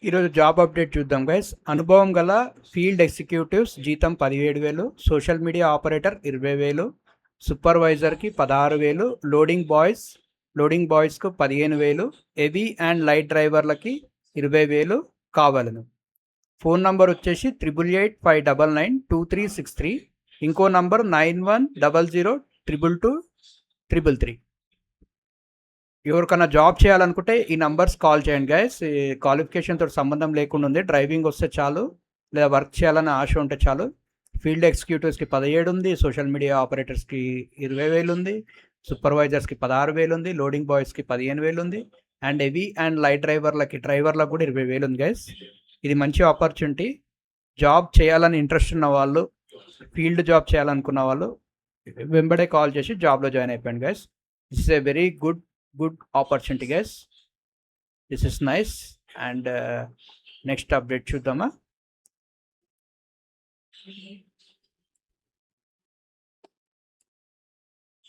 ఈరోజు job update చూద్దాం guys. అనుభవం గల ఫీల్డ్ ఎగ్జిక్యూటివ్స్ జీతం 17,000, సోషల్ మీడియా ఆపరేటర్ 20,000, సూపర్వైజర్కి 16,000, లోడింగ్ బాయ్స్కు 15,000, హెవీ అండ్ లైట్ డ్రైవర్లకి 20,000 కావాలను. ఫోన్ నంబర్ వచ్చేసి 8885992363, ఇంకో నంబర్ 9100222333. ఎవరికైనా జాబ్ చేయాలనుకుంటే ఈ నంబర్స్ కాల్ చేయండి గైస్. క్వాలిఫికేషన్తో సంబంధం లేకుండా ఉంది. డ్రైవింగ్ వస్తే చాలు, లేదా వర్క్ చేయాలని ఆశ ఉంటే చాలు. ఫీల్డ్ ఎగ్జిక్యూటివ్స్కి 17 ఉంది, సోషల్ మీడియా ఆపరేటర్స్కి 20,000 ఉంది, సూపర్వైజర్స్కి 16,000 ఉంది, లోడింగ్ బాయ్స్కి 15,000 ఉంది, అండ్ హెవీ అండ్ లైట్ డ్రైవర్లకు కూడా 20,000 ఉంది గైస్. ఇది మంచి ఆపర్చునిటీ. జాబ్ చేయాలని ఇంట్రెస్ట్ ఉన్న వాళ్ళు, ఫీల్డ్ జాబ్ చేయాలనుకున్న వాళ్ళు వెంబడే కాల్ చేసి జాబ్లో జాయిన్ అయిపోయింది guys. This is a very good opportunity guys. This is nice. And next update చూద్దామా.